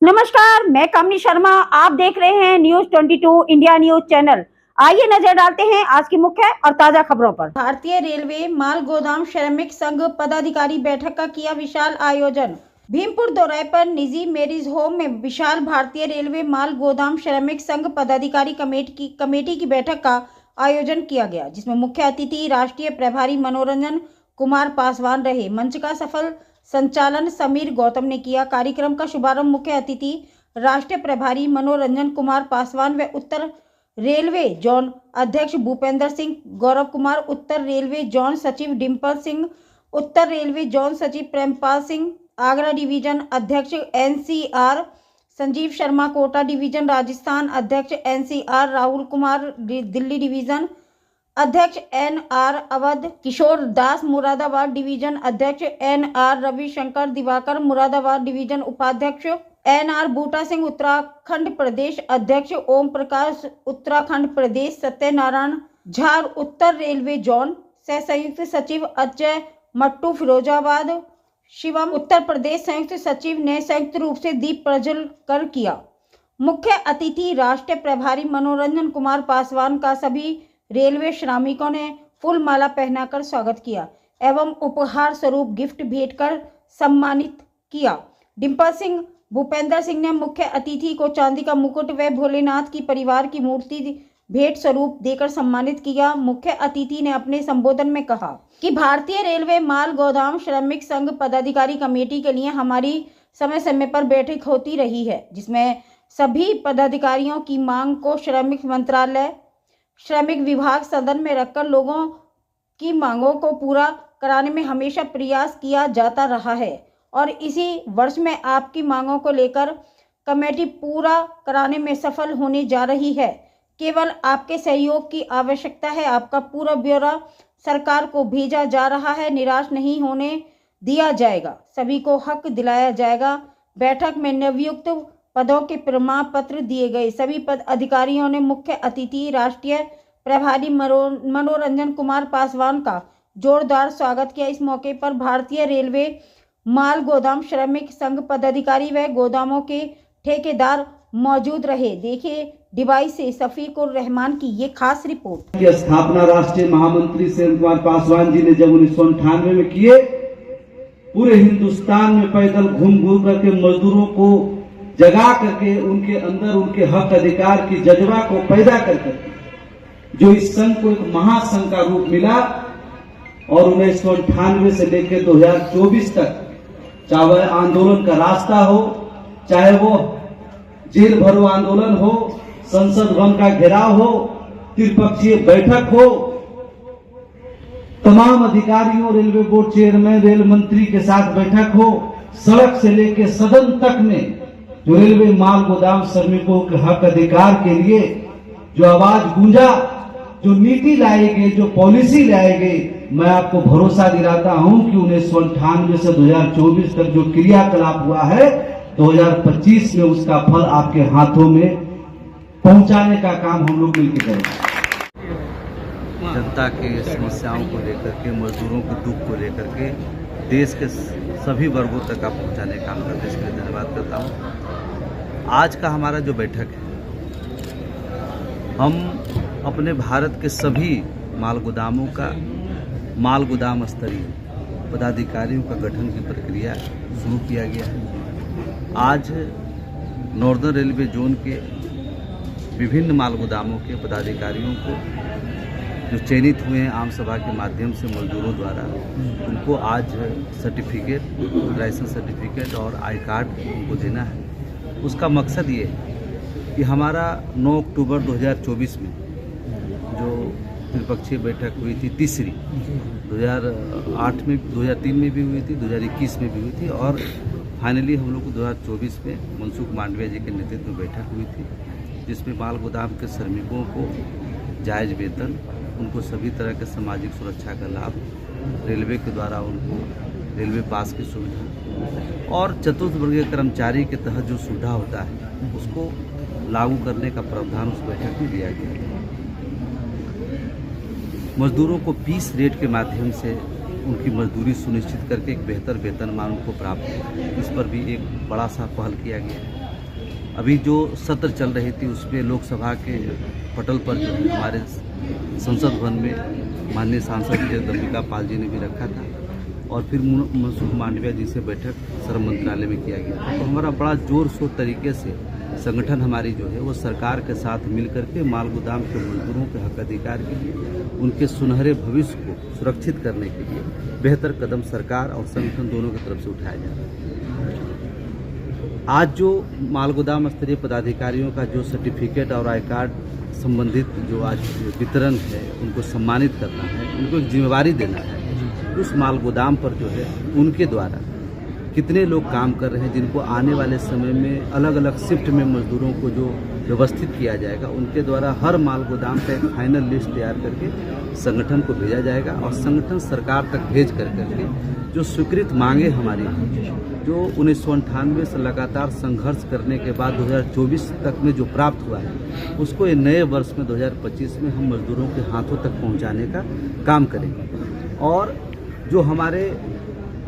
नमस्कार, मैं कामनी शर्मा। आप देख रहे हैं न्यूज 22 इंडिया न्यूज चैनल। आइए नजर डालते हैं आज की मुख्य और ताजा खबरों पर। भारतीय रेलवे माल गोदाम श्रमिक संघ पदाधिकारी बैठक का किया विशाल आयोजन। भीमपुर दौरे पर निजी मैरिज होम में विशाल भारतीय रेलवे माल गोदाम श्रमिक संघ पदाधिकारी कमेटी की बैठक का आयोजन किया गया, जिसमें मुख्य अतिथि राष्ट्रीय प्रभारी मनोरंजन कुमार पासवान रहे। मंच का सफल संचालन समीर गौतम ने किया। कार्यक्रम का शुभारंभ मुख्य अतिथि राष्ट्रीय प्रभारी मनोरंजन कुमार पासवान व उत्तर रेलवे जोन अध्यक्ष भूपेंद्र सिंह, गौरव कुमार उत्तर रेलवे जोन सचिव, डिम्पल सिंह उत्तर रेलवे जोन सचिव, प्रेमपाल सिंह आगरा डिवीजन अध्यक्ष एनसीआर, संजीव शर्मा कोटा डिवीजन राजस्थान अध्यक्ष एनसीआर, राहुल कुमार दिल्ली डिवीजन अध्यक्ष एनआर अवध, किशोर दास मुरादाबाद डिवीजन अध्यक्ष एनआर, रविशंकर दिवाकर मुरादाबाद डिवीजन उपाध्यक्ष एनआर, बूटा सिंह उत्तराखंड प्रदेश अध्यक्ष, ओम प्रकाश उत्तराखंड प्रदेश, सत्यनारायण झा उत्तर रेलवे जोन सह संयुक्त सचिव, अजय मट्टू फिरोजाबाद, शिवम उत्तर प्रदेश संयुक्त सचिव ने संयुक्त रूप से दीप प्रज्वलन किया। मुख्य अतिथि राष्ट्रीय प्रभारी मनोरंजन कुमार पासवान का सभी रेलवे श्रमिकों ने फूल माला पहनाकर स्वागत किया एवं उपहार स्वरूप गिफ्ट भेंट कर सम्मानित किया। डिम्पल सिंह, भूपेंद्र सिंह ने मुख्य अतिथि को चांदी का मुकुट व भोलेनाथ की परिवार की मूर्ति भेंट स्वरूप देकर सम्मानित किया। मुख्य अतिथि ने अपने संबोधन में कहा कि भारतीय रेलवे माल गोदाम श्रमिक संघ पदाधिकारी कमेटी के लिए हमारी समय समय पर बैठक होती रही है, जिसमें सभी पदाधिकारियों की मांग को श्रमिक मंत्रालय, श्रमिक विभाग सदन में रखकर लोगों की मांगों को पूरा कराने में हमेशा प्रयास किया जाता रहा है और इसी वर्ष में आपकी मांगों को लेकर कमेटी पूरा कराने में सफल होने जा रही है। केवल आपके सहयोग की आवश्यकता है। आपका पूरा ब्यौरा सरकार को भेजा जा रहा है। निराश नहीं होने दिया जाएगा, सभी को हक दिलाया जाएगा। बैठक में नवयुक्त पदों के प्रमाण पत्र दिए गए। सभी पद अधिकारियों ने मुख्य अतिथि राष्ट्रीय प्रभारी मनोरंजन कुमार पासवान का जोरदार स्वागत किया। इस मौके पर भारतीय रेलवे माल गोदाम श्रमिक संघ पदाधिकारी व गोदामों के ठेकेदार मौजूद रहे। देखिए डिवाइस से शफीकुर रहमान की ये खास रिपोर्ट। की स्थापना राष्ट्रीय महामंत्री श्री कुमार पासवान जी ने जब 1998 में किए, पूरे हिंदुस्तान में पैदल घूम घूम करके मजदूरों को जगा करके उनके अंदर उनके हक अधिकार की जज्बा को पैदा करके जो इस संघ को एक महासंघ का रूप मिला और 1998 से लेकर 2024 तक, चाहे आंदोलन का रास्ता हो, चाहे वो जेल भरो आंदोलन हो, संसद भवन का घेराव हो, त्रिपक्षीय बैठक हो, तमाम अधिकारियों, रेलवे बोर्ड चेयरमैन, रेल मंत्री के साथ बैठक हो, सड़क से लेकर सदन तक में जो रेलवे माल गोदाम श्रमिकों के हक अधिकार के लिए जो आवाज गूंजा, जो नीति लाई गई, जो पॉलिसी लाई गई, मैं आपको भरोसा दिलाता हूं कि 1998 से 2024 तक जो क्रियाकलाप हुआ है, 2025 में उसका फल आपके हाथों में पहुंचाने का काम हम लोग मिलकर करेंगे। जनता के समस्याओं को लेकर के, मजदूरों के दुख को लेकर के देश के सभी वर्गों तक आप पहुंचाने का काम करते हैं, इसके लिए धन्यवाद करता हूं। आज का हमारा जो बैठक है, हम अपने भारत के सभी माल गोदामों का माल गोदाम स्तरीय पदाधिकारियों का गठन की प्रक्रिया शुरू किया गया है। आज नॉर्दर्न रेलवे जोन के विभिन्न माल गोदामों के पदाधिकारियों को जो चयनित हुए हैं आम सभा के माध्यम से मजदूरों द्वारा, उनको आज सर्टिफिकेट, लाइसेंस सर्टिफिकेट और आई कार्ड उनको देना है। उसका मकसद ये है कि हमारा 9 अक्टूबर 2024 में जो त्रिपक्षीय बैठक हुई थी, तीसरी 2008 में, 2003 में भी हुई थी, 2021 में भी हुई थी और फाइनली हम लोग को 2024 में मनसुख मांडविया जी के नेतृत्व में बैठक हुई थी, जिसमें माल गोदाम के श्रमिकों को जायज़ वेतन, उनको सभी तरह के सामाजिक सुरक्षा का लाभ, रेलवे के द्वारा उनको रेलवे पास की सुविधा और चतुर्थ वर्गीय कर्मचारी के तहत जो सुविधा होता है उसको लागू करने का प्रावधान उस बैठक में दिया गया। मजदूरों को पीस रेट के माध्यम से उनकी मजदूरी सुनिश्चित करके एक बेहतर वेतनमान उनको प्राप्त हो, इस पर भी एक बड़ा सा पहल किया गया है। अभी जो सत्र चल रही थी उसमें लोकसभा के पटल पर जो है हमारे संसद भवन में माननीय सांसद जगदम्बिका पाल जी ने भी रखा था और फिर मनसुख मांडविया जी से बैठक श्रम मंत्रालय में किया गया था। तो हमारा बड़ा जोर शोर तरीके से संगठन हमारी जो है वो सरकार के साथ मिल करके माल गोदाम के मजदूरों के हक अधिकार के लिए, उनके सुनहरे भविष्य को सुरक्षित करने के लिए बेहतर कदम सरकार और संगठन दोनों की तरफ से उठाया जा रहा है। आज जो माल गोदाम स्तरीय पदाधिकारियों का जो सर्टिफिकेट और आई कार्ड संबंधित जो आज वितरण है, उनको सम्मानित करना है, उनको एक जिम्मेवारी देना है। उस माल गोदाम पर जो है उनके द्वारा कितने लोग काम कर रहे हैं, जिनको आने वाले समय में अलग अलग शिफ्ट में मजदूरों को जो व्यवस्थित किया जाएगा, उनके द्वारा हर माल गोदाम का एक फाइनल लिस्ट तैयार करके संगठन को भेजा जाएगा और संगठन सरकार तक भेज करके जो स्वीकृत मांगे हमारी जो 1998 से लगातार संघर्ष करने के बाद 2024 तक में जो प्राप्त हुआ है, उसको ये नए वर्ष में 2025 में हम मजदूरों के हाथों तक पहुंचाने का काम करेंगे। और जो हमारे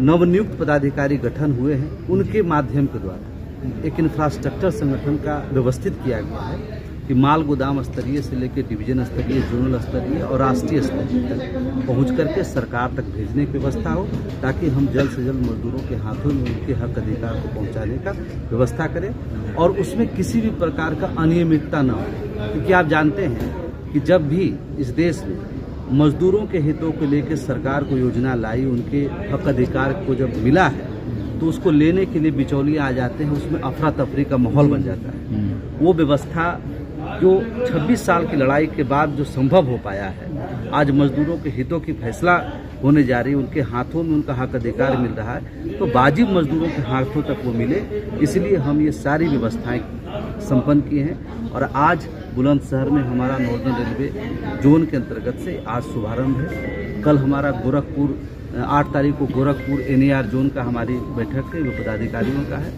नवनियुक्त पदाधिकारी गठन हुए हैं, उनके माध्यम के द्वारा एक इंफ्रास्ट्रक्चर संगठन का व्यवस्थित किया गया है कि माल गोदाम स्तरीय से लेकर डिवीजन स्तरीय, जोनल स्तरीय और राष्ट्रीय स्तरीय तक पहुँच करके सरकार तक भेजने की व्यवस्था हो, ताकि हम जल्द से जल्द मजदूरों के हाथों में उनके हक अधिकार को पहुँचाने का व्यवस्था करें और उसमें किसी भी प्रकार का अनियमितता न हो। क्योंकि आप जानते हैं कि जब भी इस देश में मजदूरों के हितों को लेकर सरकार को योजना लाई, उनके हक अधिकार को जब मिला है तो उसको लेने के लिए बिचौलिए आ जाते हैं, उसमें अफरा तफरी का माहौल बन जाता है। वो व्यवस्था जो 26 साल की लड़ाई के बाद जो संभव हो पाया है, आज मजदूरों के हितों की फैसला होने जा रही है, उनके हाथों में उनका हक अधिकार मिल रहा है, तो वाजिब मजदूरों के हाथों तक वो मिले, इसलिए हम ये सारी व्यवस्थाएं संपन्न किए हैं। और आज बुलंदशहर में हमारा नॉर्दर्न रेलवे जोन के अंतर्गत से आज शुभारंभ है। कल हमारा गोरखपुर 8 तारीख को गोरखपुर NAR जोन का हमारी बैठक है, वो पदाधिकारियों का है।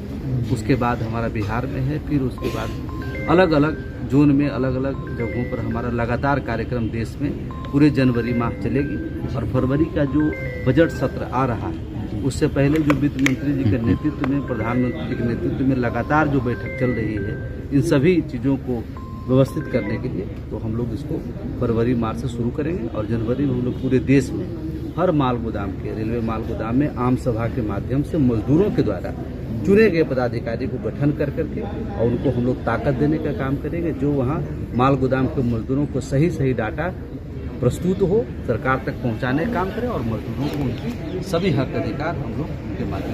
उसके बाद हमारा बिहार में है, फिर उसके बाद अलग अलग जोन में अलग अलग जगहों पर हमारा लगातार कार्यक्रम देश में पूरे जनवरी माह चलेगी। और फरवरी का जो बजट सत्र आ रहा है, उससे पहले जो वित्त मंत्री जी के नेतृत्व में, प्रधानमंत्री जी के नेतृत्व में लगातार जो बैठक चल रही है, इन सभी चीज़ों को व्यवस्थित करने के लिए तो हम लोग इसको फरवरी मार्च से शुरू करेंगे और जनवरी में हम लोग पूरे देश में हर माल गोदाम के, रेलवे माल गोदाम में आम सभा के माध्यम से मजदूरों के द्वारा चुने गए पदाधिकारी को गठन कर करके और उनको हम लोग ताकत देने का काम करेंगे, जो वहाँ माल गोदाम के मजदूरों को सही डाटा प्रस्तुत हो, सरकार तक पहुँचाने का काम करें और मजदूरों को उनकी सभी हक अधिकार हम लोग उनके माध्यम